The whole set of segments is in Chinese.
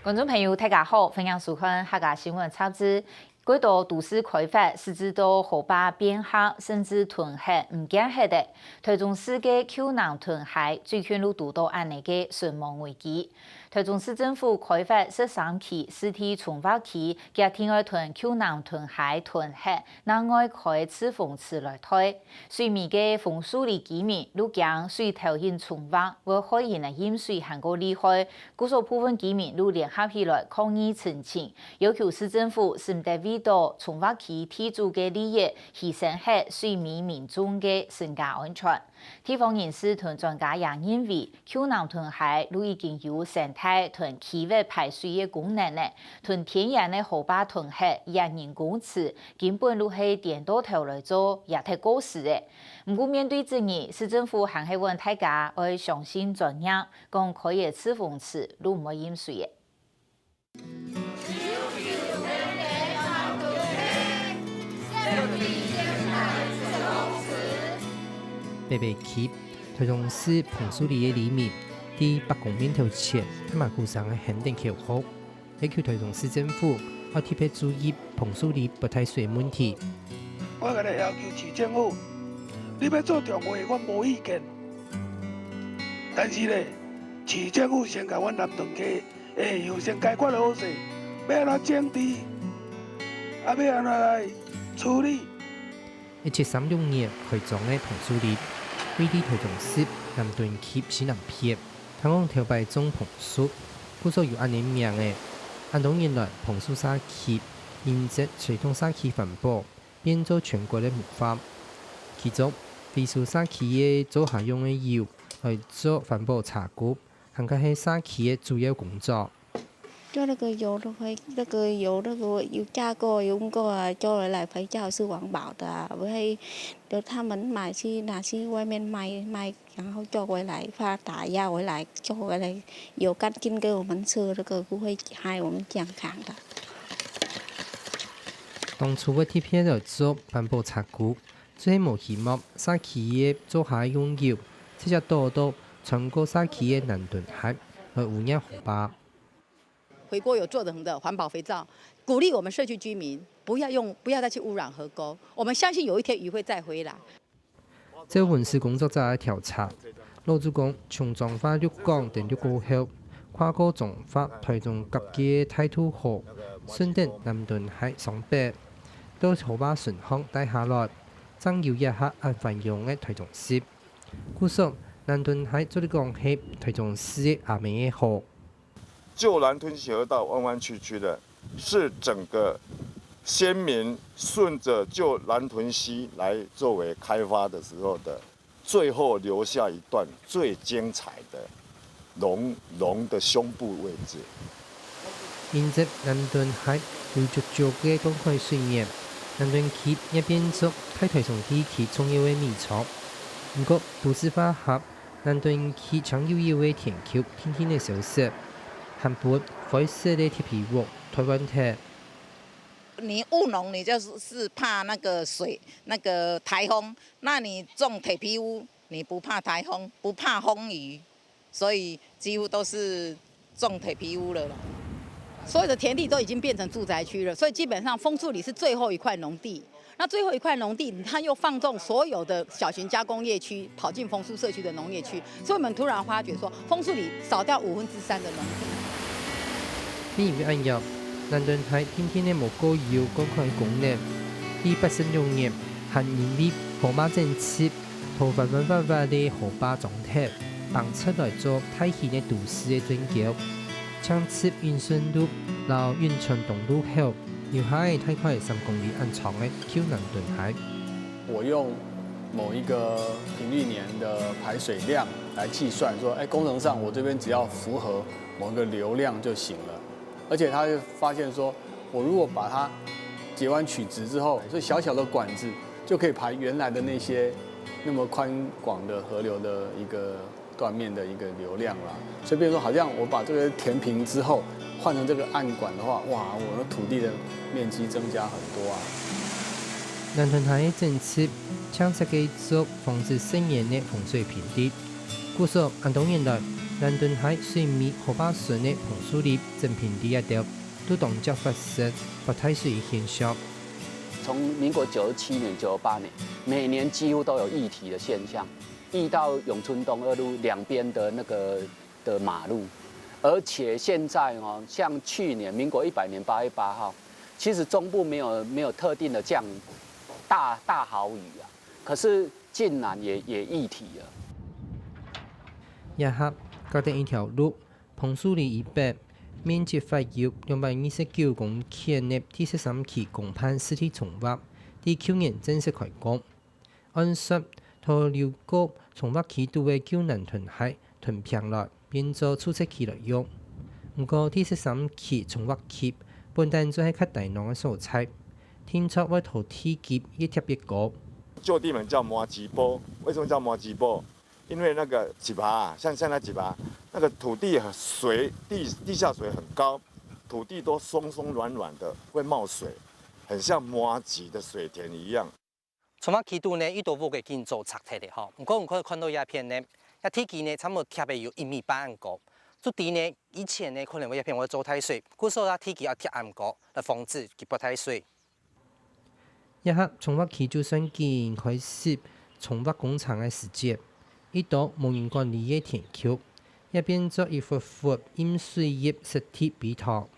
观众朋友，大家好，欢迎收看客家新闻插枝。几道都市开发，使之到河坝变黑，甚至屯黑唔见黑的。台中市嘅丘南屯海最近路遇到安尼嘅存亡危机。台中市政府开发13期实体重发期，加天爱屯丘南屯海屯黑，南外开赤峰池来推。水面嘅风速里居民，路江水头因重发，会海因嘅淹水行过厉害，故所部分居民路联合起来抗议澄清，要求市政府唔得为到重发期提出嘅利益，牺牲喺水面民众嘅身家安全。地方人士同专家也认为，丘南屯海路已经有生态同气味排水嘅功能咧，同天然嘅河坝屯海也人工池根本路係颠倒頭來做，也太過時嘅。不過面對爭議，市政府還係問大家要相信專業，講可以赤峰池路唔會淹水嘅。北北區台中市彭樹里嘅里面，喺北公面頭前，他們故上嘅肯定口號，要求台中市政府要特別注意彭樹里不太水問題。我今日要求市政府，你要做重劃，我無意見。但是咧，市政府先甲阮南屯區會優先解決好勢，要安怎整治，要安怎來處理。1736年開張嘅彭樹里，位於台中市南屯區西南片，香港頭擺種彭樹，故所有安尼名嘅。按多年來，彭樹沙區因則水桶沙區環保，變做全國嘅模範。其中，非樹沙區嘅做下用嘅油來做環保茶具，涵蓋係沙區嘅主要工作。做那個油都會，油價過用過啊，做來拍照是環保的啊，不會就他們買去拿去外面賣，然後做回來把打壓回來，做回來有乾淨給我們吃，這個不會害我們健康的。當初我貼片來做環保茶具，最冇希望沙區嘅做下用油，直接到全國沙區嘅南屯海來污染河壩。回鍋有做成的環保肥皂，鼓勵我們社區居民不要再去污染河溝。我們相信有一天魚會再回來。這文史工作者嘅調查，老主講從彰化綠港等綠過後，跨過彰化台中及嘅大肚河，順登南屯海上北，到河壩順巷帶下來，爭要一刻按繁榮嘅台中市。故所南屯海做啲講係台中市嘅阿美嘅河。舊南屯溪河道彎彎曲曲的，是整個先民順着舊南屯溪來作為開發的時候的，最後留下一段最精彩的龍的胸部位置。因此南屯海有足足嘅公開水面，南屯區也變作喺台中地區重要嘅美場。不過都市化後，南屯區搶有要嘅田橋天天嘅消失。韓本灰色的鐵皮屋，台灣鐵。你務農，你就是怕那個水、那個颱風。那你種鐵皮屋，你不怕颱風，不怕風雨，所以幾乎都是種鐵皮屋了啦。所有的田地都已經變成住宅區了，所以基本上楓樹里是最後一塊農地。那最後一塊農地，它又放縱所有的小型加工業區，跑進楓樹社區的農業區，所以我們突然發覺說，楓樹里少掉3%的農地。比如按入南屯海天天嘅無高要公開功能，86年係因為河壩整治，頭發嘅河壩狀態，當出來做大型嘅都市嘅轉角，搶設運順路、到運泉東路後，要喺大概3公里安長嘅丘南屯海。我用某一個平率年的排水量來計算，說，工程上我這邊只要符合某個流量就行了。而且他就發現說，我如果把它截彎取直之後，所以小小的管子就可以排原來的那些那麼寬廣的河流的一個斷面的一個流量啦。所以，比如說，好像我把這個填平之後，換成這個暗管的話，哇，我的土地的面積增加很多啊。南屯海嘅政策搶設計做防止森嚴嘅風水平地，故所按多年來南屯海水面河坝顺的彭树林整片地一条，都同时发生不太水的现象。从民国97年、98年，每年几乎都有溢堤的现象，溢到永春东2路两边的的马路，而且现在像去年民国100年8月8号，其实中部没有特定的降大豪雨啊，可是竟然也溢堤了。一刻，隔定一条路，彭树林以北，面积约有229公顷的第13期公办实體重劃，喺去年正式開工。按說，土流谷重劃期度嘅舊南屯海屯平來，變做出測期來用。不過第13期重劃期本單就係較大量嘅素材，聽說會土地級也特別高。旧地名叫麻吉坡，为什么叫麻吉坡？因为那个几爬，像现在几爬，那个土地水地下水很高，土地都松松软软的，会冒水，很像麻吉的水田一样。从我起度呢，伊都无个建造拆体的吼，不过我们可以看到一片呢，一体积呢差不多贴的有1.8米咁高。这地呢，以前呢可能会一片会做太水，故所以体积要贴咁高，来防止佢不太水。一刻重劃期就算建開始重劃工廠嘅時節，一度無人管理嘅田橋，也變作一幅幅飲水業實體比圖。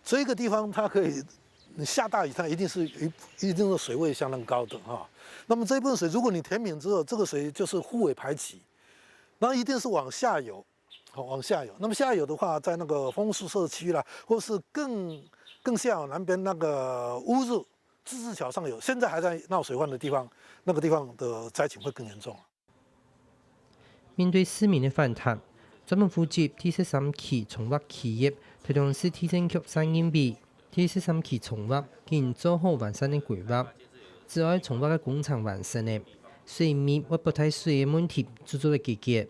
这个地方它可以下大雨，它一定是水位相当高的哈。那么这部分水，如果你填平之后，这个水就是互为排挤，然后一定是往下游，往下游。那么下游的话，在那个枫树社区啦，或是更下游南边那个乌日自治桥上游，现在还在闹水患的地方，那个地方的灾情会更严重。面對市民嘅反彈，專門負責第13期重劃企業推動市提升局3億元，第13期重劃建做好完善嘅規劃。之外，重劃嘅工廠完成嘅水面或不太水嘅問題，逐漸嘅解決。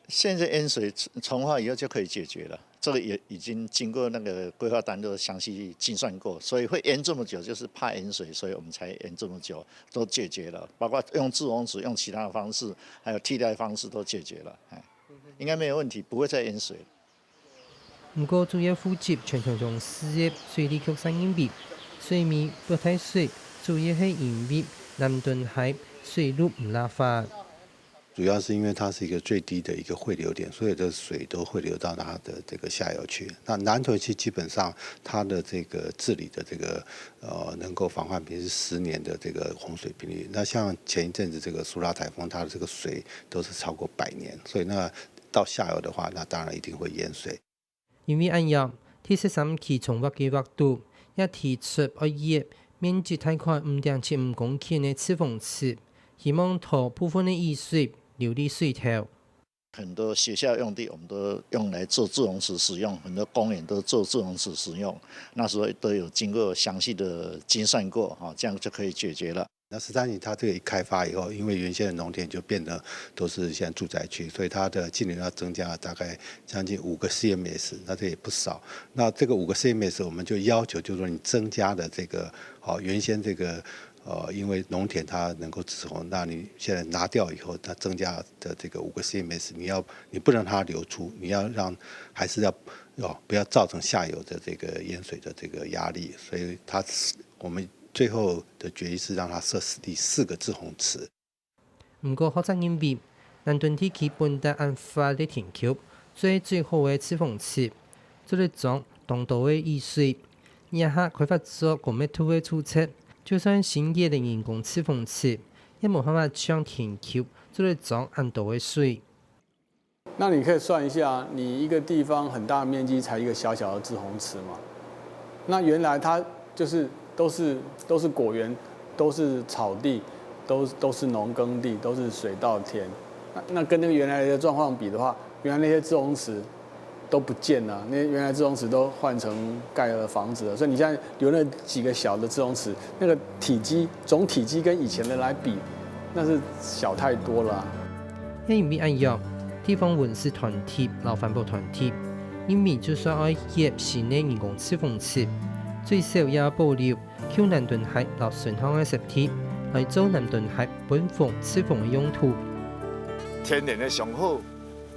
现在淹水重劃以後就可以解決了。这个也已經經過那個規劃單都詳細計算過，所以會淹這麼久，就是怕淹水，所以我們才淹這麼久，都解決了，包括用自洪池、用其他的方式，還有替代方式都解決了，應該沒有問題，不會再淹水。不過主要負責全長中事業水利局3億元，水面不太水，主要係因為南屯海水路唔拉發。主要是因为它是一个最低的一个汇流点，所有的水都汇流到它的这个下游去。那南屯区基本上它的这个治理的这个能够防患比是10年的这个洪水频率。那像前一阵子这个苏拉台风，它的这个水都是超过100年，所以那到下游的话，那当然一定会淹水。因為按樣，第13期重劃計劃度也提出要業面積大概5.75公頃的赤峰池，希望把部分的雨水流入水頭。很多學校用地我們都用來做自洪池使用，很多公園都做自洪池使用，那時候都有經過詳細的精算過，這樣就可以解決了。那13期它這個一開發以後，因為原先的農田就變得都是現在住宅區，所以它的今年要增加大概將近5個 CMS， 那這也不少。那這個5個 CMS 我們就要求，就是說你增加的這個原先這個因為農田它能夠止洪，那你現在拿掉以後，它增加的這個5個 CMS， 你不讓它流出，你要讓還是要不要造成下游的這個淹水的這個壓力，所以我們最後的決議是讓它設第4個滯洪池。不過學者認為，南屯地區本地案發的田橋最好的赤峰池，做嚟裝當道的雨水，以下開發咗公滅土的儲測。就算新建的人工赤峰池，也冇辦法將田橋做嚟裝按道的水。那你可以算一下，你一個地方很大面積才一個小小的滯洪池嘛？那原來它就是都是果園，都是草地，都是農耕地，都是水稻田。那跟那個原來的狀況比的話，原來那些滯洪池都不見了，那原來滯洪池都換成蓋了房子了，所以你現在留了幾個小的滯洪池，那個總體積跟以前的來比，那是小太多了。因為按樣，地方文史團體、勞環保團體，因為就算要建新的人工赤峰池，最少也要保留舊南屯海和順康的實體，來做南屯海本峰赤峰的用途。天然的上好，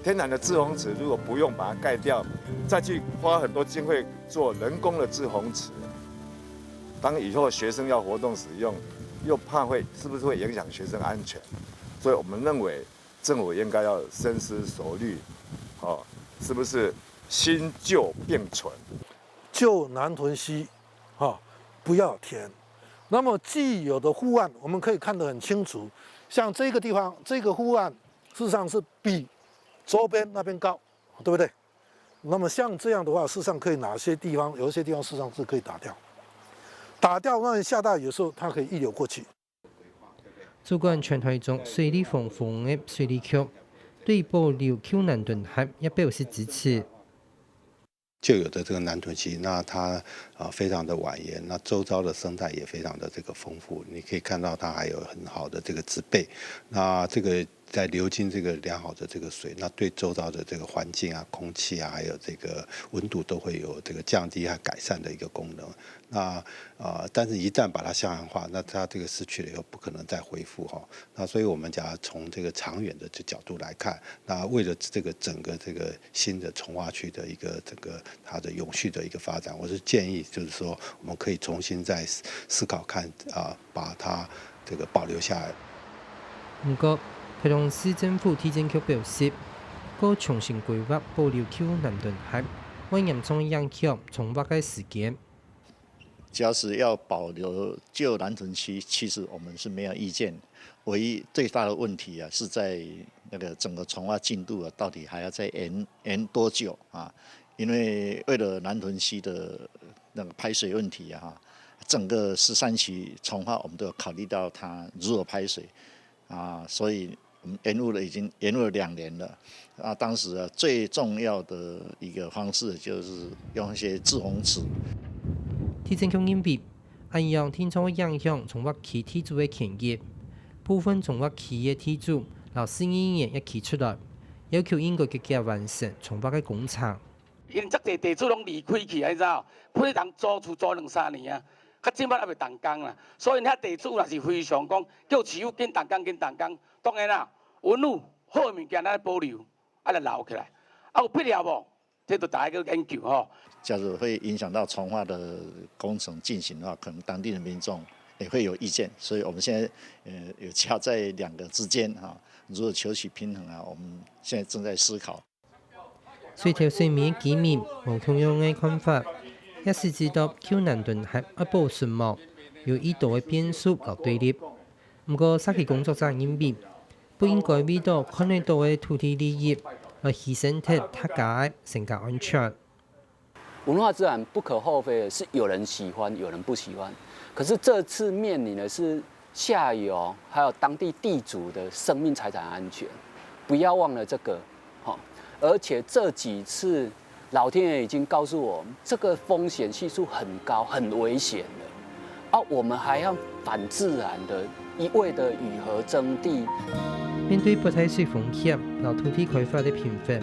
天然的滞洪池如果不用把它盖掉，再去花很多经费做人工的滞洪池，当以后学生要活动使用，又怕是不是会影响学生安全？所以我们认为政府应该要深思熟虑，是不是新旧并存？旧南屯溪，不要填。那么既有的护岸，我们可以看得很清楚，像这个地方，这个护岸事实上是比周边那边高，对不对？那么像这样的话，事实上可以有一些地方事实上是可以打掉，那你下大雨的时候，它可以溢流过去。主管全台中水利防洪的水利局对保留丘南屯海也表示支持。旧有的这个南屯溪，那它非常的蜿蜒，那周遭的生态也非常的这个丰富，你可以看到它还有很好的这个植被，那这个在流经这个良好的这个水，那对周遭的这个环境啊、空气啊，还有这个温度都会有这个降低和改善的一个功能。那但是一旦把它向阳化，那它这个失去了以后不可能再恢复哈。那所以我们讲从这个长远的这角度来看，那为了这个整个这个新的重划区的一个整个它的永续的一个发展，我是建议就是说我们可以重新再思考看把它这个保留下来。不过，台中市政府体检局表示，要重新规划保留丘南屯海，会严重影响重挖的时间。只要是要保留旧南屯区，其实我们是没有意见。唯一最大的问题是在那个整个重划进度到底还要再延多久啊？因为为了南屯溪的那个排水问题整个13期重划我们都有考虑到它如何排水所以我们已经延误了2年了当时最重要的一个方式就是用一些滞洪池。体检局认为，安阳天窗影响重挖区体组的权益，部分重挖区的体组，由市议员也提出来，要求应该积极完成重挖的工程。因遮侪地主拢离开去，你知道？不是人租厝租2-3年啊，较即摆还未动工啦。所以遐地主也是非常讲，叫市府紧动工。当然啦，文物好物件咱保留，来留起来。有必要无？这都大家去研究吼。假如会影响到重划的工程进行的话，可能当地的民众也会有意见。所以我们现在有夹在2个之间如何求取平衡我们现在正在思考。随条水面的居民无同样的看法，也是知道丘南屯海一部顺貌有意图的变数和对立。不过，沙期工作者认为，不应该为到看得到的土地利益而牺牲掉他家的生态安全。文化自然不可厚非的是有人喜欢，有人不喜欢。可是这次面临的是下游还有当地地主的生命财产安全，不要忘了这个。而且这几次老天爷已经告诉我们，这个风险系数很高，很危险的。我们还要反自然的一味的与河争地。面对不太水风险，和土地开发的频繁，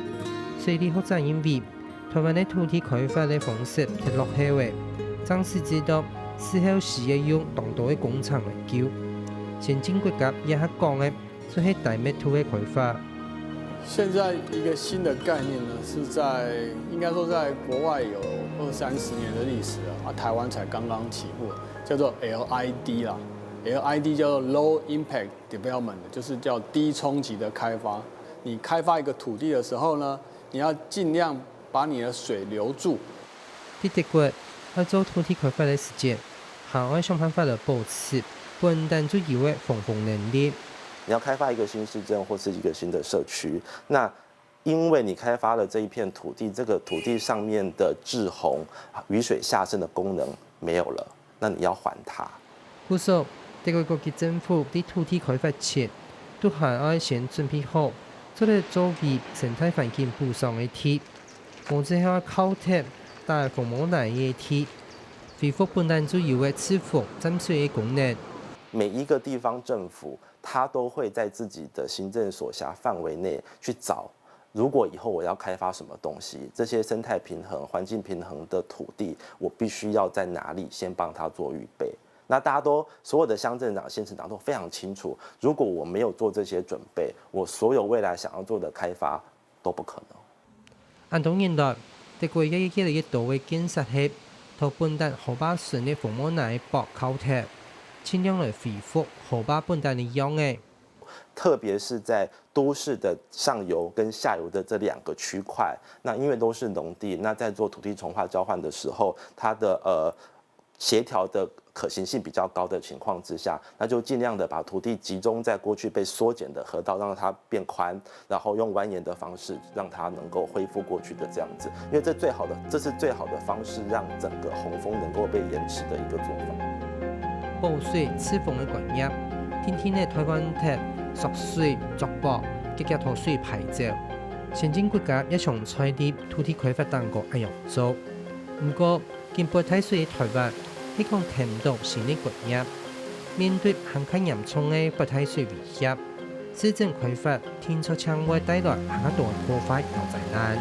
水利学者认为，台湾的土地开发的方式太落后的，暂时知道事后是要用当地的工厂来救。先进国家也较讲的，就是大密土的开发。现在一个新的概念呢，是应该说在国外有20-30年的历史台湾才刚刚起步，叫做 LID 啦。LID 叫做 Low Impact Development， 就是叫低冲击的开发。你开发一个土地的时候呢，你要尽量把你的水留住。在德国，要做土地开发的时间，还要想办法来保持本单就有的防洪能力。你要开发一个新市镇或是一个新的社区，那因为你开发了这一片土地，这个土地上面的滞洪、雨水下渗的功能没有了，那你要还它。故说，德国国际政府在土地开发前，都还要先准备好，做了作为生态环境补偿的铁，或者要靠铁带防污难的铁，恢复本单就有的治洪giảm水的功能。每一个地方政府，它都会在自己的行政所辖范围内去找，如果以后我要开发什么东西，这些生态平衡、环境平衡的土地，我必须要在哪里先帮它做预备。那大家所有的乡镇长、县市长都非常清楚，如果我没有做这些准备，我所有未来想要做的开发都不可能。按当然来，德國一越來越多嘅建設業，同本地河壩省嘅父母奶博溝貼，盡量來恢復河壩本地嘅樣嘅。特別是在都市的上游跟下游的這兩個區塊，那因為都是農地，那在做土地重劃交換的時候，它的協調的可行性比較高的情況之下，那就盡量的把土地集中在過去被縮減的河道，讓它變寬，然後用蜿蜒的方式讓它能夠恢復過去的這樣子，因為這是最好的方式，讓整個洪峰能夠被延遲的一個做法。保水施洪嘅觀念，天天嘅台灣鐵縮水作壆，結合土水排走。先進國家一場採地土地開發當局一樣做，不過見背睇水嘅台灣，希望聽唔到新嘅觀念。面對航開嚴重嘅背睇水威脅，市政開發天出窗會帶來更多破壞同災難。